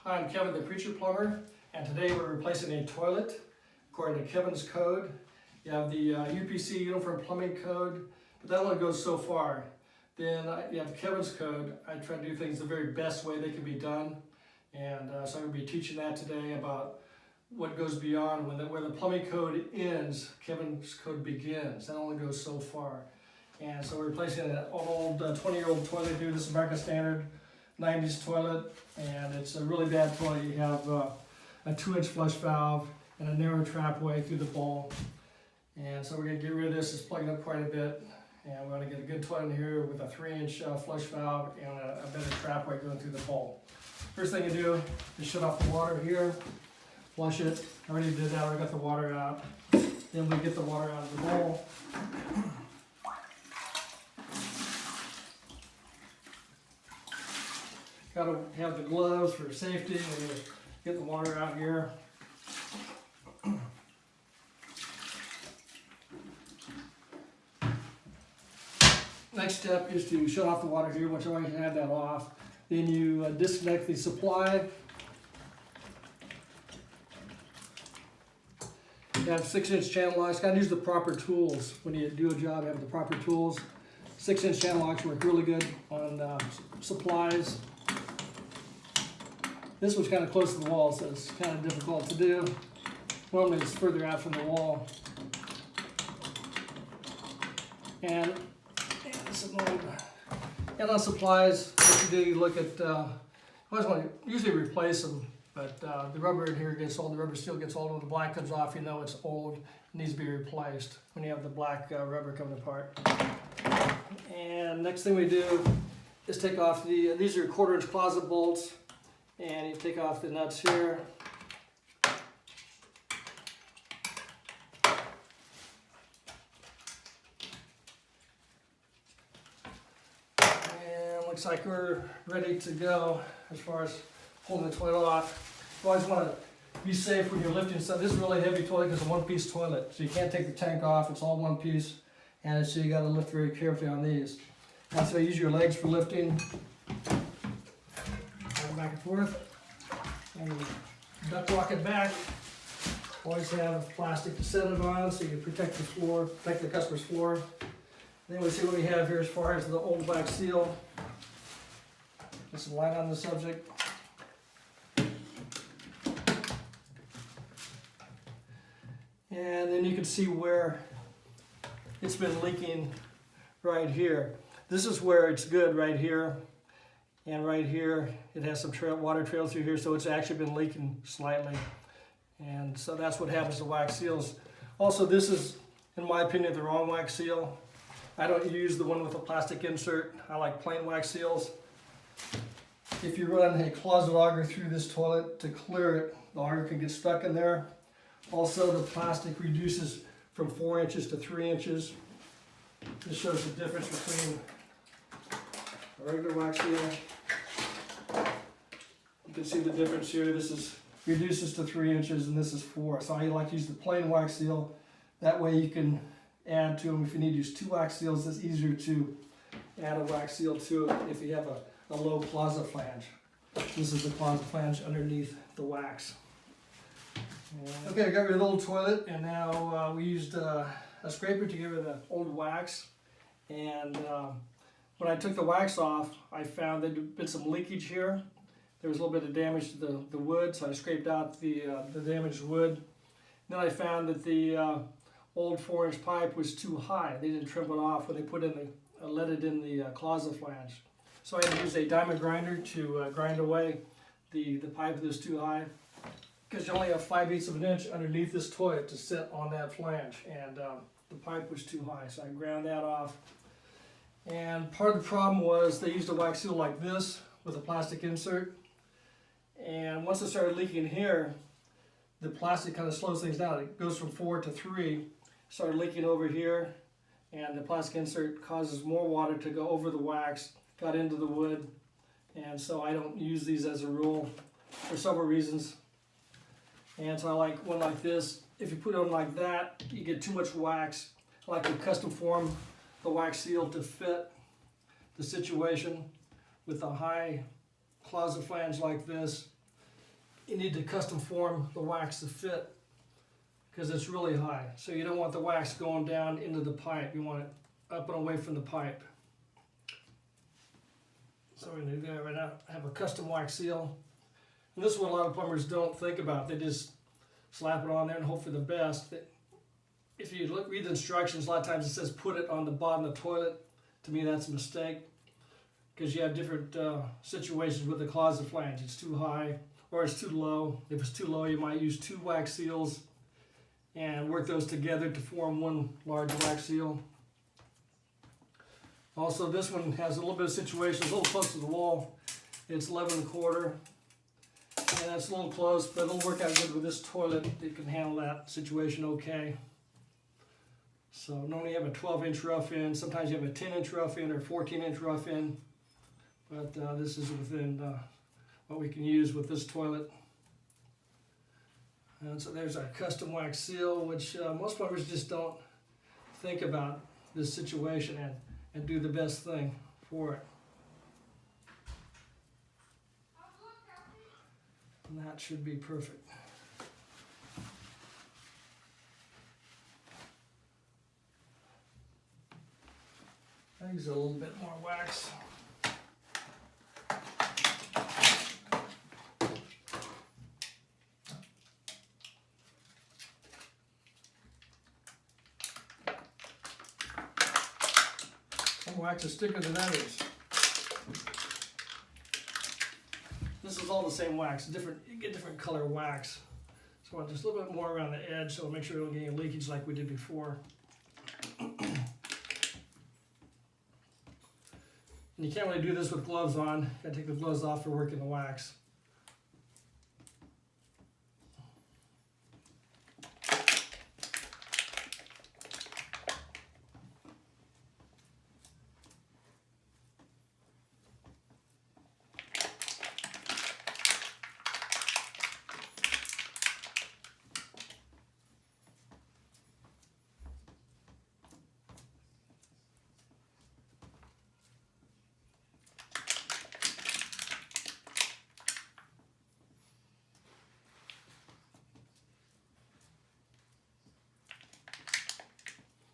Hi, I'm Kevin, the Preacher Plumber, and today we're replacing a toilet according to Kevin's code. You have the UPC, Uniform Plumbing Code, but that only goes so far. Then you have Kevin's code. I try to do things the very best way they can be done, and so I'm going to be teaching that today about what goes beyond where the plumbing code ends, Kevin's code begins. That only goes so far. And so we're replacing an old 20-year-old toilet here. This is American Standard 90s toilet, and it's a really bad toilet. You have a 2-inch flush valve and a narrow trapway through the bowl. And so we're going to get rid of this. It's plugging up quite a bit. And we're going to get a good toilet in here with a 3-inch flush valve and a better trapway going through the bowl. First thing you do is shut off the water here. Flush it. I already did that. I already got the water out. Then we get the water out of the bowl. Got to have the gloves for safety when you get the water out here. Next step is to shut off the water here. Once you already have that off, then you disconnect the supply. You have 6-inch channel locks. Got to use the proper tools when you do a job. Have the proper tools. 6-inch channel locks work really good on supplies. This was kind of close to the wall, so it's kind of difficult to do. Normally it's further out from the wall. And on supplies, what you do, you look at, you always want to usually replace them, but the rubber in here gets old, the rubber steel gets old. When the black comes off, you know it's old, it needs to be replaced when you have the black rubber coming apart. And next thing we do is take off these are 1/4-inch closet bolts. And you take off the nuts here. And looks like we're ready to go as far as pulling the toilet off. You always want to be safe when you're lifting stuff. This is a really heavy toilet because it's a one-piece toilet. So you can't take the tank off, it's all one piece. And so you got to lift very carefully on these. And so use your legs for lifting. Back and forth, and duck walk it back. Always have plastic to set it on so you can protect the floor, protect the customer's floor. And then we see what we have here as far as the old wax seal. Just some light on the subject. And then you can see where it's been leaking right here. This is where it's good right here. And right here, it has some water trail through here, so it's actually been leaking slightly. And so that's what happens to wax seals. Also, this is, in my opinion, the wrong wax seal. I don't use the one with a plastic insert. I like plain wax seals. If you run a closet auger through this toilet to clear it, the auger can get stuck in there. Also, the plastic reduces from 4 inches to 3 inches. This shows the difference between a regular wax seal. You can see the difference here. This is reduces to 3 inches and this is 4. So I like to use the plain wax seal. That way you can add to them. If you need to use 2 wax seals, it's easier to add a wax seal to it if you have a low closet flange. This is the closet flange underneath the wax. Okay, I got rid of the old toilet, and now we used a scraper to get rid of the old wax. And when I took the wax off, I found there'd been some leakage here. There was a little bit of damage to the wood, so I scraped out the damaged wood. Then I found that the old 4-inch pipe was too high. They didn't trim it off when they let it in the closet flange. So I had to use a diamond grinder to grind away the pipe that was too high, because you only have 5/8 of an inch underneath this toilet to sit on that flange, and the pipe was too high, so I ground that off. And part of the problem was they used a wax seal like this with a plastic insert. And once it started leaking here, the plastic kind of slows things down. It goes from 4 to 3, started leaking over here, and the plastic insert causes more water to go over the wax, got into the wood, and so I don't use these as a rule for several reasons. And so I like one like this. If you put it on like that, you get too much wax. I like to custom form the wax seal to fit the situation with a high closet flange like this. you need to custom form the wax to fit because it's really high. So you don't want the wax going down into the pipe. You want it up and away from the pipe. So we're going to do that right now. Have a custom wax seal. And this is what a lot of plumbers don't think about. They just slap it on there and hope for the best. If you read the instructions, a lot of times it says put it on the bottom of the toilet. To me, that's a mistake because you have different situations with the closet flange. It's too high or it's too low. If it's too low, you might use 2 wax seals and work those together to form one large wax seal. Also, this one has a little bit of situation. It's a little close to the wall. It's 11¼ and that's a little close, but it'll work out good with this toilet. It can handle that situation okay. So normally you have a 12-inch rough in. Sometimes you have a 10-inch rough in or 14-inch rough in. But this is within what we can use with this toilet. And so there's our custom wax seal, which most plumbers just don't think about this situation and do the best thing for it. And that should be perfect. I use a little bit more wax. Some wax is thicker than others. This is all the same wax, you get different color wax. So I want just a little bit more around the edge so we'll make sure we don't get any leakage like we did before. And you can't really do this with gloves on. You gotta take the gloves off for working the wax.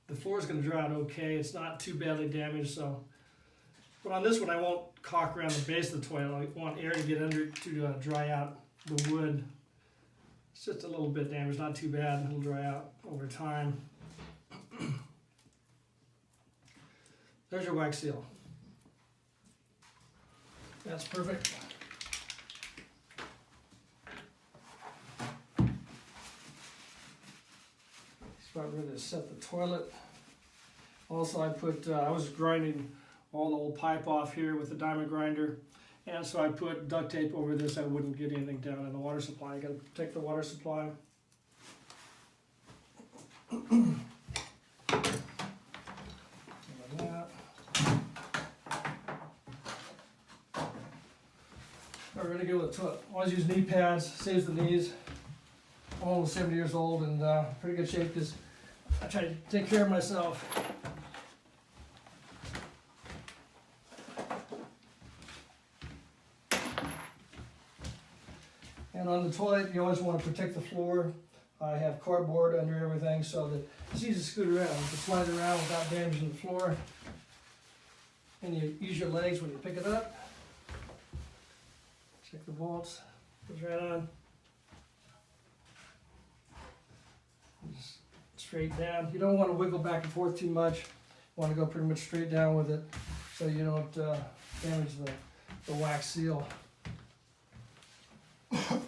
The floor is going to dry out okay. It's not too badly damaged, so. But on this one, I won't caulk around the base of the toilet. I want air to get under it to dry out the wood. It's just a little bit damaged, not too bad. It'll dry out over time. There's your wax seal. That's perfect. About ready to set the toilet. Also, I was grinding all the old pipe off here with the diamond grinder, and so I put duct tape over this. I wouldn't get anything down in the water supply. I got to protect the water supply. Like that. All ready to go with the toilet. Always use knee pads, saves the knees. I'm almost 70 years old and pretty good shape because I try to take care of myself. And on the toilet, you always want to protect the floor. I have cardboard under everything so that it's easy to scoot around. You can slide it around without damaging the floor. And you use your legs when you pick it up. Check the bolts. Goes right on. Just straight down. You don't want to wiggle back and forth too much. You want to go pretty much straight down with it so you don't damage the wax seal. Light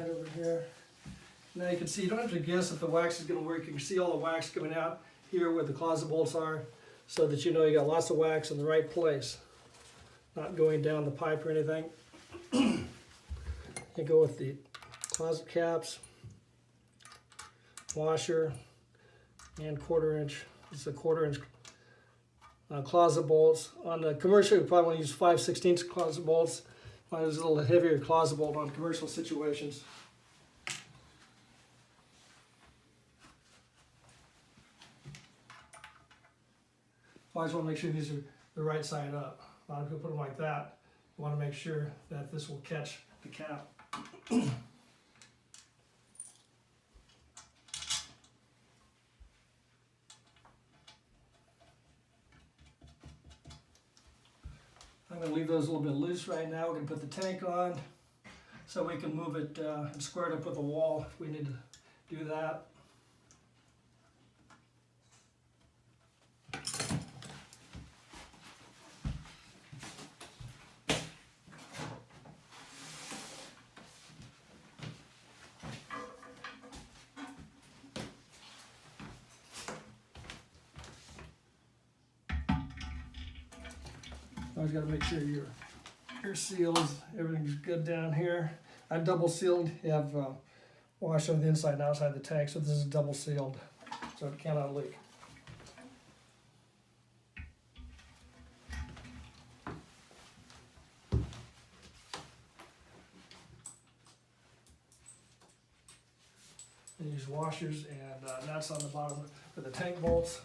over here. Now you can see, you don't have to guess if the wax is going to work. You can see all the wax coming out here where the closet bolts are so that you know you got lots of wax in the right place. Not going down the pipe or anything. You go with the closet caps, washer, and 1/4 inch. It's a 1/4 inch closet bolts. On the commercial, you probably want to use 5/16 closet bolts. Mine is a little heavier closet bolt on commercial situations. Always want to make sure these are the right side up. A lot of people put them like that. You want to make sure that this will catch the cap. I'm going to leave those a little bit loose right now. We're going to put the tank on so we can move it and square it up with the wall if we need to do that. Always got to make sure your seals, everything's good down here. I double sealed. You have wash on the inside and outside the tank, so this is double sealed, so it cannot leak. And use washers and nuts on the bottom for the tank bolts.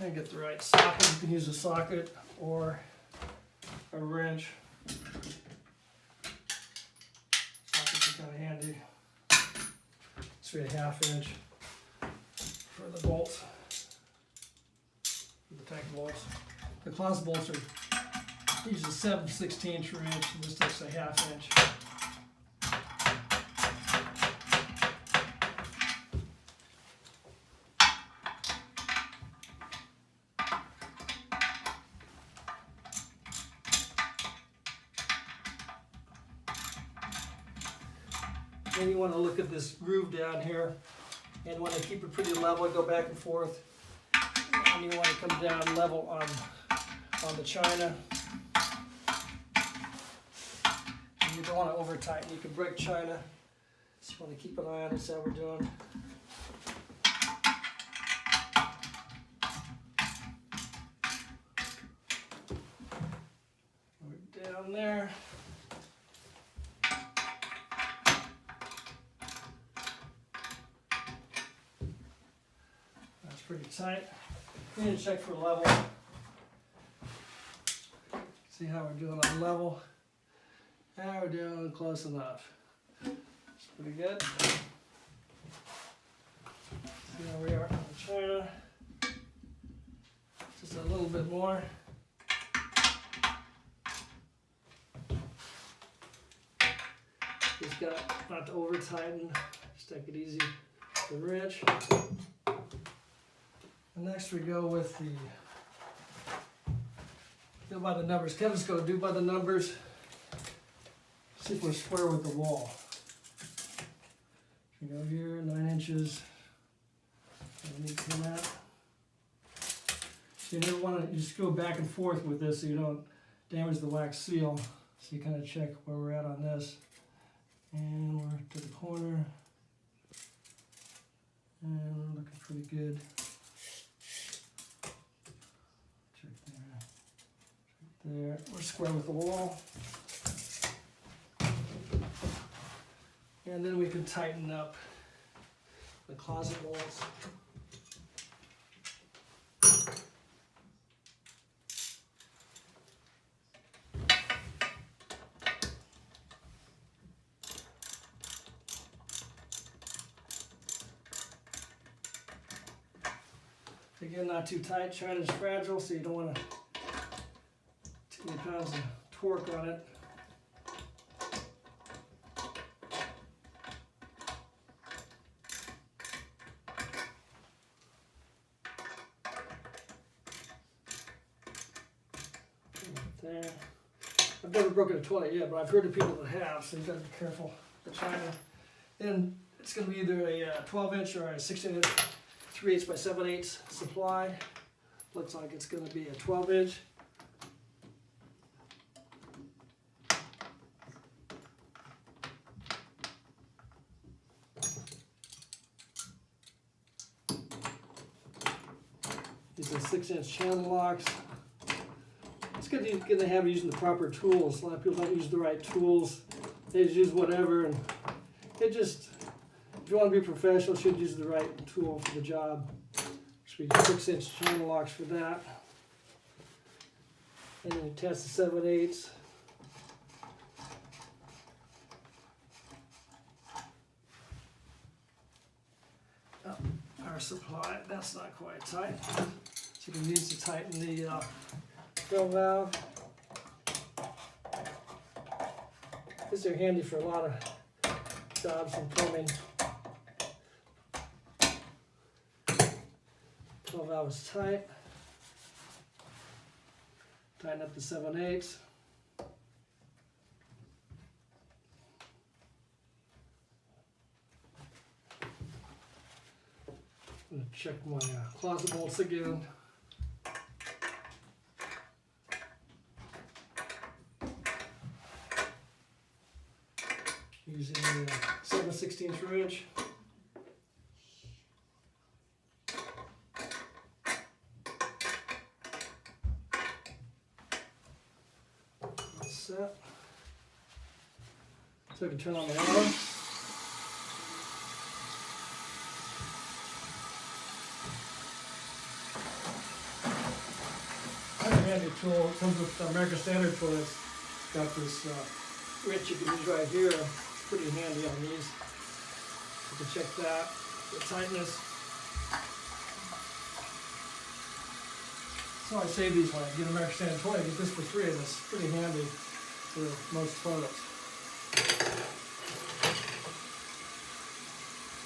And get the right socket. You can use a socket or a wrench. Sockets are kind of handy. It's a 1/2 inch for the bolts, for the tank bolts. The closet bolts are use a 7/16 wrench, and this takes a 1/2 inch. Then you want to look at this groove down here, and you want to keep it pretty level, go back and forth, and you want to come down level on the china. And you don't want to over tighten, you can break china, so you want to keep an eye on it. That's how we're doing. We're down there. Pretty tight. We need to check for level. See how we're doing on level. Now we're doing close enough. It's pretty good. See how we are on the china. Just a little bit more. Just got not to over tighten. Just take it easy with the wrench. And next we go with the, go by the numbers. Kevin's going to do by the numbers. See if we're square with the wall. You go here, 9 inches. And need to come out. So you never want to, you just go back and forth with this so you don't damage the wax seal. So you kind of check where we're at on this. And we're to the corner. And we're looking pretty good. There, we're square with the wall. And then we can tighten up the closet bolts. Again, not too tight. China's fragile, so you don't want to too many pounds of torque on it. There. I've never broken a toilet yet, but I've heard of people that have, so you've got to be careful with the china. And it's going to be either a 12-inch or a 16-inch 3/8 by 7/8 supply. Looks like it's going to be a 12-inch. This is 6-inch channel locks. It's good to get in the habit of using the proper tools. A lot of people don't use the right tools. They just use whatever, and it just, if you want to be professional, you should use the right tool for the job. Should be 6-inch channel locks for that. And then you test the 7/8. Oh, power supply, that's not quite tight. So you can use to tighten the fill valve. These are handy for a lot of jobs in plumbing. Fill valve is tight. Tighten up the 7/8. I'm going to check my closet bolts again. Using the 7/16 wrench. That's set. So I can turn on the alarm. Handy tool. It comes with American Standard toilets. It's got this wrench you can use right here. It's pretty handy on these. You can check that, the tightness. So I save these when I get an American Standard toilet. I get this for free, and it's pretty handy for most toilets.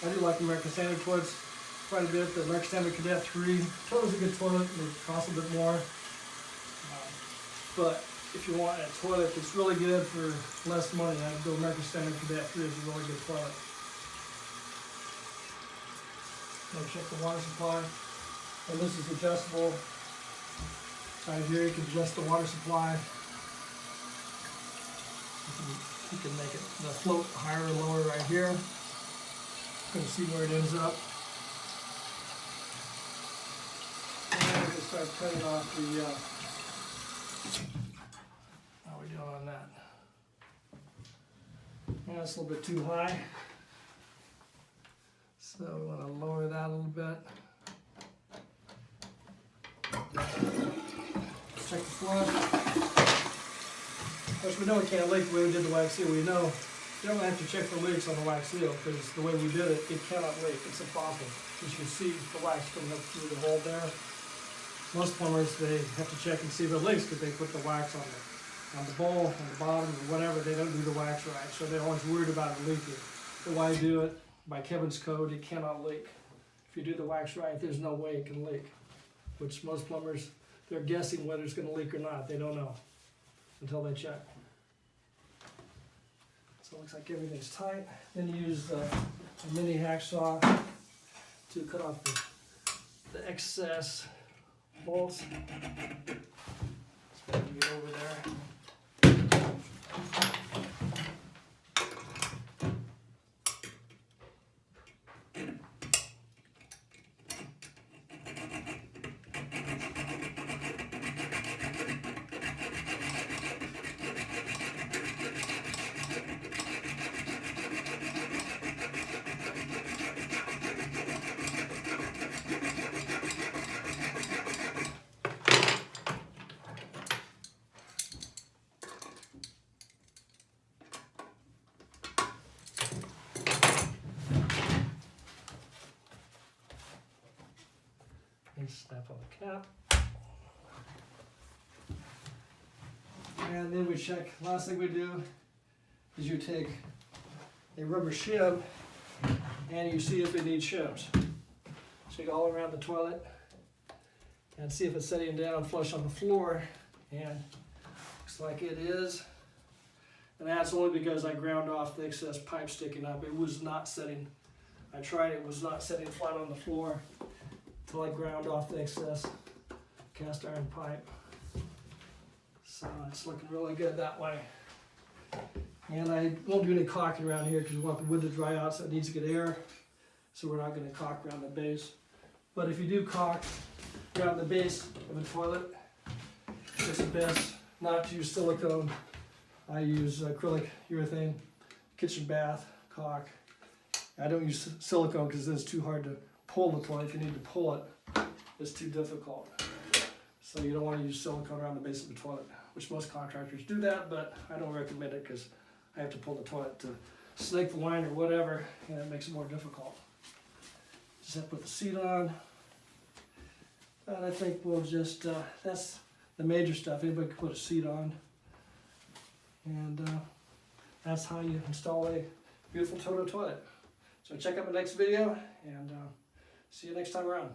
I do like the American Standard toilets quite a bit. The American Standard Cadet 3 toilet's a good toilet. It costs a bit more. But if you want a toilet that's really good for less money, I'd go American Standard Cadet 3 is a really good toilet. Now check the water supply. And this is adjustable. Right here you can adjust the water supply. You can make it float higher or lower right here. You can see where it ends up. And I'm going to start cutting off the how are we doing on that? Yeah, that's a little bit too high. So we want to lower that a little bit. Check the flush. Of course, we know it can't leak the way we did the wax seal. We know you don't have to check for leaks on the wax seal because the way we did it, it cannot leak. It's impossible. As you can see, the wax coming up through the hole there. Most plumbers, they have to check and see the leaks because they put the wax on the bowl, on the bottom, or whatever. They don't do the wax right, so they're always worried about it leaking. But why do it? By Kevin's code, it cannot leak. If you do the wax right, there's no way it can leak. Which most plumbers, they're guessing whether it's going to leak or not. They don't know until they check. So it looks like everything's tight. Then you use a mini hacksaw to cut off the excess bolts. Just gotta get over there. Snap on the cap. And then we check, last thing we do is you take a rubber shim and you see if it needs shims. So you go all around the toilet and see if it's setting down flush on the floor, and looks like it is. And that's only because I ground off the excess pipe sticking up. It was not setting, I tried it, was not setting flat on the floor until I ground off the excess cast iron pipe. So it's looking really good that way. And I won't do any caulking around here because we want the wood to dry out, so it needs to get air. So we're not going to caulk around the base. But if you do caulk, around the base of the toilet. It's best not to use silicone. I use acrylic urethane, kitchen bath, caulk. I don't use silicone because it's too hard to pull the toilet. If you need to pull it, it's too difficult. So you don't want to use silicone around the base of the toilet, which most contractors do that, but I don't recommend it because I have to pull the toilet to snake the line or whatever, and it makes it more difficult. Just have to put the seat on. And I think we'll just, that's the major stuff. Anybody can put a seat on. And that's how you install a beautiful Toto toilet. So check out my next video, and see you next time around.